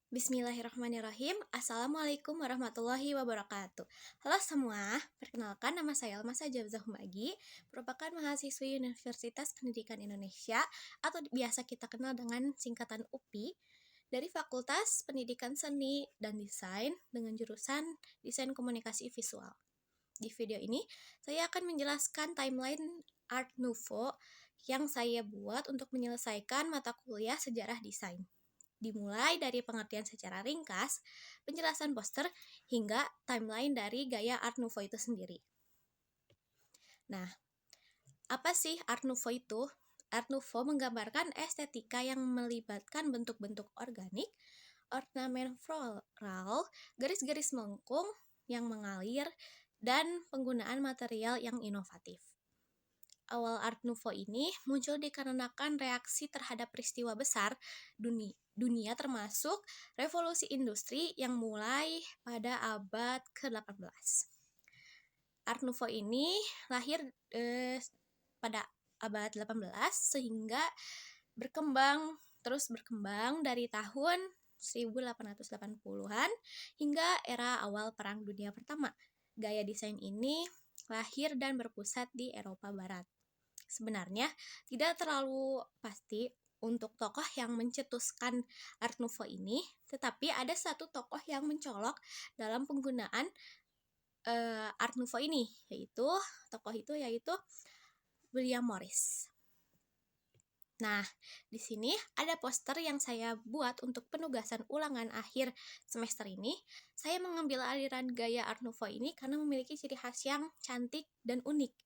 Bismillahirrahmanirrahim. Assalamualaikum warahmatullahi wabarakatuh. Halo semua, perkenalkan nama saya Alma Sajabzah Humagi, merupakan mahasiswi Universitas Pendidikan Indonesia atau biasa kita kenal dengan singkatan UPI dari Fakultas Pendidikan Seni dan Desain dengan jurusan Desain Komunikasi Visual. Di video ini, saya akan menjelaskan timeline Art Nouveau yang saya buat untuk menyelesaikan mata kuliah sejarah desain. Dimulai dari pengertian secara ringkas, penjelasan poster, hingga timeline dari gaya Art Nouveau itu sendiri. Nah, apa sih Art Nouveau itu? Art Nouveau menggambarkan estetika yang melibatkan bentuk-bentuk organik, ornamen floral, garis-garis melengkung yang mengalir, dan penggunaan material yang inovatif. Awal Art Nouveau ini muncul dikarenakan reaksi terhadap peristiwa besar dunia termasuk revolusi industri yang mulai pada abad ke-18. Art Nouveau ini lahir pada abad 18 sehingga terus berkembang dari tahun 1880-an hingga era awal Perang Dunia Pertama. Gaya desain ini lahir dan berpusat di Eropa Barat. Sebenarnya tidak terlalu pasti untuk tokoh yang mencetuskan Art Nouveau ini, tetapi ada satu tokoh yang mencolok dalam penggunaan Art Nouveau ini, yaitu William Morris. Nah, di sini ada poster yang saya buat untuk penugasan ulangan akhir semester ini. Saya mengambil aliran gaya Art Nouveau ini karena memiliki ciri khas yang cantik dan unik.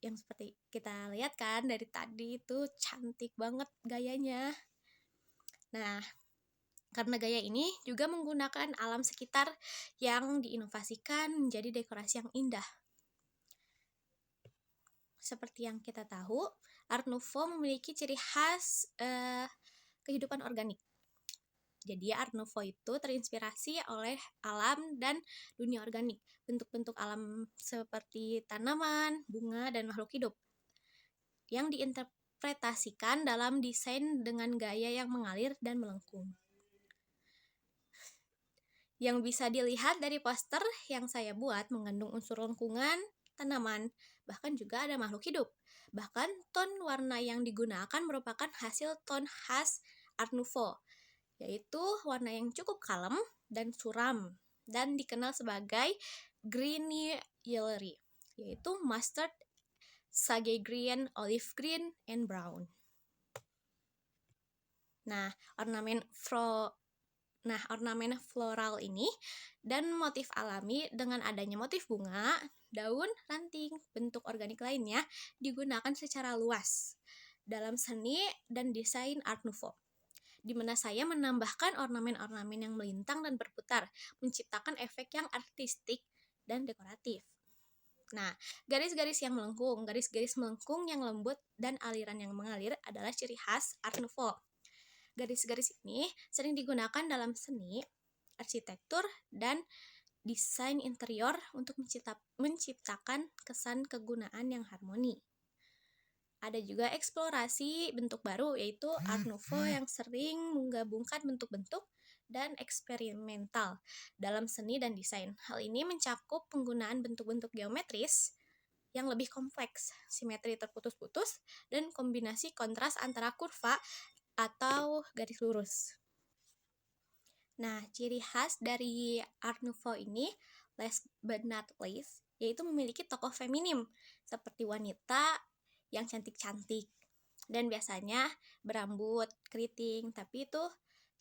Yang seperti kita lihat kan dari tadi itu cantik banget gayanya. Nah, karena gaya ini juga menggunakan alam sekitar yang diinovasikan menjadi dekorasi yang indah. Seperti yang kita tahu, Art Nouveau memiliki ciri khas kehidupan organik. Jadi Art Nouveau itu terinspirasi oleh alam dan dunia organik, bentuk-bentuk alam seperti tanaman, bunga, dan makhluk hidup yang diinterpretasikan dalam desain dengan gaya yang mengalir dan melengkung. Yang bisa dilihat dari poster yang saya buat mengandung unsur lengkungan, tanaman, bahkan juga ada makhluk hidup. Bahkan ton warna yang digunakan merupakan hasil ton khas Art Nouveau, yaitu warna yang cukup kalem dan suram dan dikenal sebagai greeny yellowy, yaitu mustard, sage green, olive green, and brown. Nah, ornamen floral ini dan motif alami dengan adanya motif bunga, daun, ranting, bentuk organik lainnya digunakan secara luas dalam seni dan desain Art Nouveau, di mana saya menambahkan ornamen-ornamen yang melintang dan berputar, menciptakan efek yang artistik dan dekoratif. Nah, garis-garis melengkung yang lembut dan aliran yang mengalir adalah ciri khas Art Nouveau. Garis-garis ini sering digunakan dalam seni, arsitektur, dan desain interior untuk menciptakan kesan kegunaan yang harmoni. Ada juga eksplorasi bentuk baru, yaitu Art Nouveau yang sering menggabungkan bentuk-bentuk dan eksperimental dalam seni dan desain. Hal ini mencakup penggunaan bentuk-bentuk geometris yang lebih kompleks, simetri terputus-putus, dan kombinasi kontras antara kurva atau garis lurus. Nah, ciri khas dari Art Nouveau ini, last but not least, yaitu memiliki tokoh feminim seperti wanita yang cantik-cantik dan biasanya berambut keriting, tapi itu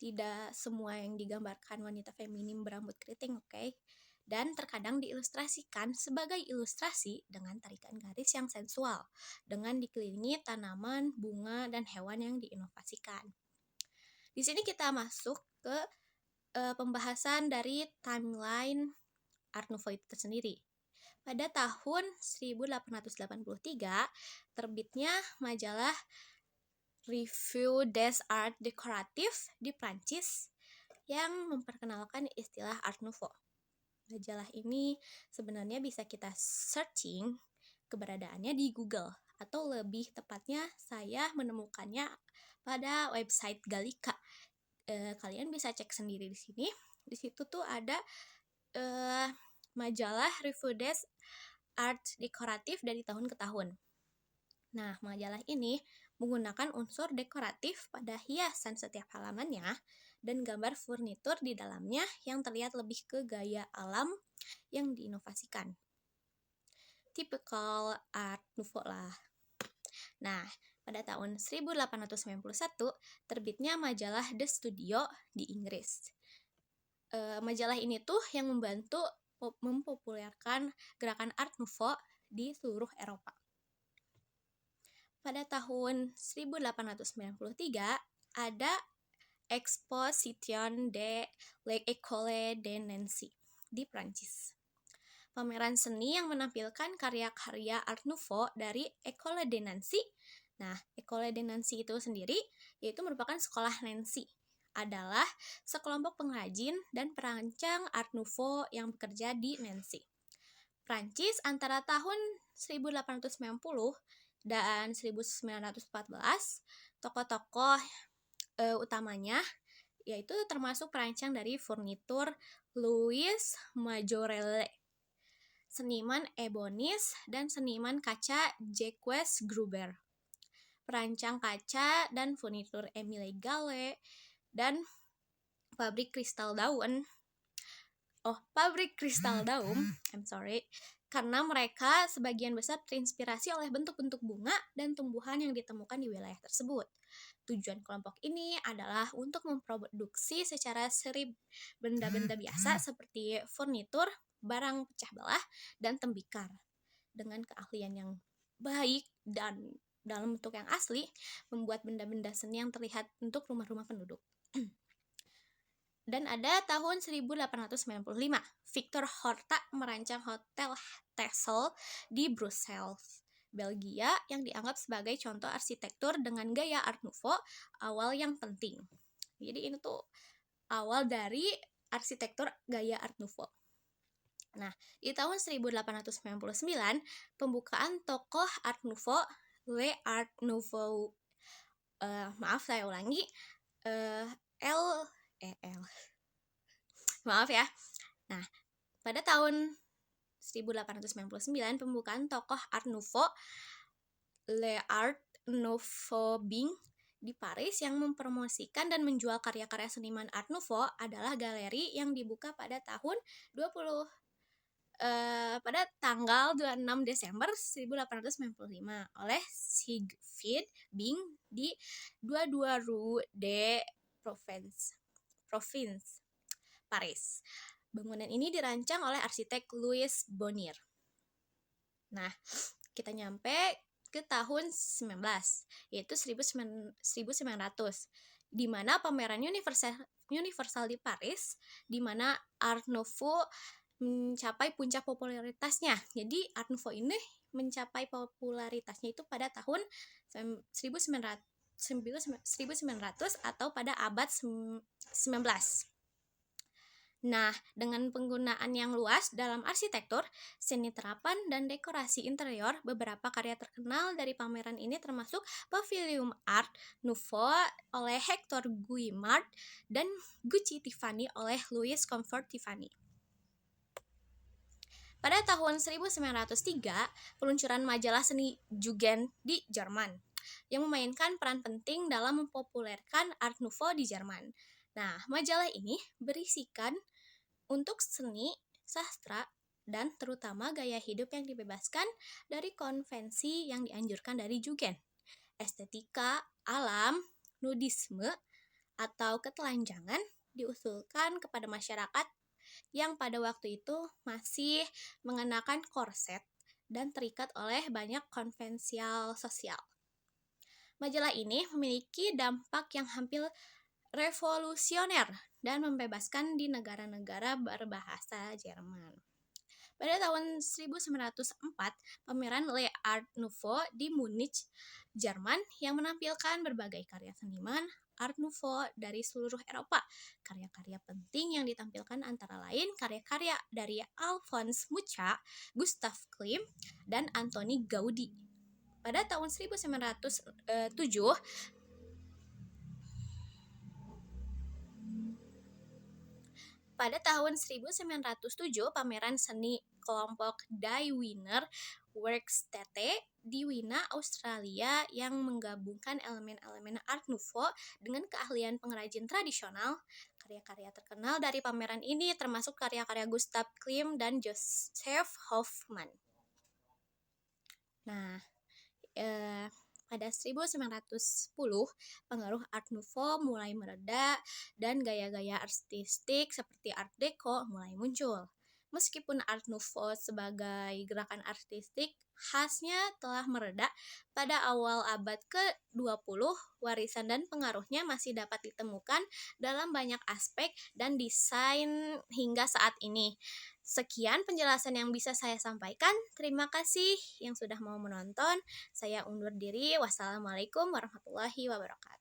tidak semua yang digambarkan wanita feminim berambut keriting, oke? Dan terkadang diilustrasikan sebagai ilustrasi dengan tarikan garis yang sensual, dengan dikelilingi tanaman, bunga, dan hewan yang diinovasikan. Di sini kita masuk ke pembahasan dari timeline Art Nouveau itu sendiri. Pada tahun 1883, terbitnya majalah Revue des Arts Décoratifs di Prancis yang memperkenalkan istilah Art Nouveau. Majalah ini sebenarnya bisa kita searching keberadaannya di Google, atau lebih tepatnya saya menemukannya pada website Gallica. Kalian bisa cek sendiri di sini. Di situ tuh ada majalah Revue des Arts Decoratif dari tahun ke tahun. Nah, majalah ini menggunakan unsur dekoratif pada hiasan setiap halamannya dan gambar furnitur di dalamnya yang terlihat lebih ke gaya alam yang diinovasikan. Typical Art Nouveau lah. Nah, pada tahun 1891 terbitnya majalah The Studio di Inggris. Majalah ini tuh yang membantu mempopulerkan gerakan Art Nouveau di seluruh Eropa. Pada tahun 1893 ada Exposition de l'École de Nancy di Prancis. Pameran seni yang menampilkan karya-karya Art Nouveau dari École de Nancy. Nah, École de Nancy itu sendiri yaitu merupakan sekolah Nancy. Adalah sekelompok pengrajin dan perancang Art Nouveau yang bekerja di Nancy. Prancis antara tahun 1890 dan 1914, tokoh-tokoh utamanya yaitu termasuk perancang dari furnitur Louis Majorelle, seniman ebonis dan seniman kaca Jacques Gruber, perancang kaca dan furnitur Émile Gallé, dan pabrik kristal daun. Karena mereka sebagian besar terinspirasi oleh bentuk-bentuk bunga dan tumbuhan yang ditemukan di wilayah tersebut. Tujuan kelompok ini adalah untuk memproduksi secara seri benda-benda biasa seperti furnitur, barang pecah belah, dan tembikar. Dengan keahlian yang baik dan dalam bentuk yang asli, membuat benda-benda seni yang terlihat untuk rumah-rumah penduduk. Dan ada tahun 1895, Victor Horta merancang Hotel Texel di Brussels, Belgia yang dianggap sebagai contoh arsitektur dengan gaya Art Nouveau awal yang penting. Jadi ini tuh awal dari arsitektur gaya Art Nouveau. Nah, di tahun 1899, pembukaan tokoh Art Nouveau, Le Art Nouveau, Nah, pada tahun 1899 pembukaan tokoh Art Nouveau, Le Art Nouveau Bing di Paris yang mempromosikan dan menjual karya-karya seniman Art Nouveau adalah galeri yang dibuka pada tahun pada tanggal 26 Desember 1895 oleh Siegfried Bing di 22 Rue de Provence, Paris. Bangunan ini dirancang oleh arsitek Louis Bonnier. Nah, kita nyampe ke tahun 19, yaitu 1900, di mana pameran universal di Paris, di mana Art Nouveau mencapai puncak popularitasnya. Jadi Art Nouveau ini mencapai popularitasnya itu pada tahun 1900 atau pada abad 19. Nah, dengan penggunaan yang luas dalam arsitektur, seni terapan, dan dekorasi interior, beberapa karya terkenal dari pameran ini termasuk Pavilion Art Nouveau oleh Hector Guimard dan Gucci Tiffany oleh Louis Comfort Tiffany. Pada tahun 1903, peluncuran majalah seni Jugend di Jerman yang memainkan peran penting dalam mempopulerkan Art Nouveau di Jerman. Nah, majalah ini berisikan untuk seni, sastra, dan terutama gaya hidup yang dibebaskan dari konvensi yang dianjurkan dari Jugend. Estetika, alam, nudisme, atau ketelanjangan diusulkan kepada masyarakat yang pada waktu itu masih mengenakan korset dan terikat oleh banyak konvensial sosial. Majalah ini memiliki dampak yang hampir revolusioner dan membebaskan di negara-negara berbahasa Jerman. Pada tahun 1904, pameran Le Art Nouveau di Munich, Jerman yang menampilkan berbagai karya seniman Art Nouveau dari seluruh Eropa. Karya-karya penting yang ditampilkan antara lain karya-karya dari Alphonse Mucha, Gustav Klimt, dan Antoni Gaudi. Pada tahun 1907, Pada tahun 1907, pameran seni kelompok Die Wiener Werkstätte di Wina, Australia yang menggabungkan elemen-elemen Art Nouveau dengan keahlian pengrajin tradisional. Karya-karya terkenal dari pameran ini termasuk karya-karya Gustav Klimt dan Joseph Hoffman. Nah, eh, pada 1910, pengaruh Art Nouveau mulai mereda dan gaya-gaya artistik seperti Art Deco mulai muncul. Meskipun Art Nouveau sebagai gerakan artistik khasnya telah mereda pada awal abad ke-20, warisan dan pengaruhnya masih dapat ditemukan dalam banyak aspek dan desain hingga saat ini. Sekian penjelasan yang bisa saya sampaikan. Terima kasih yang sudah mau menonton. Saya undur diri. Wassalamualaikum warahmatullahi wabarakatuh.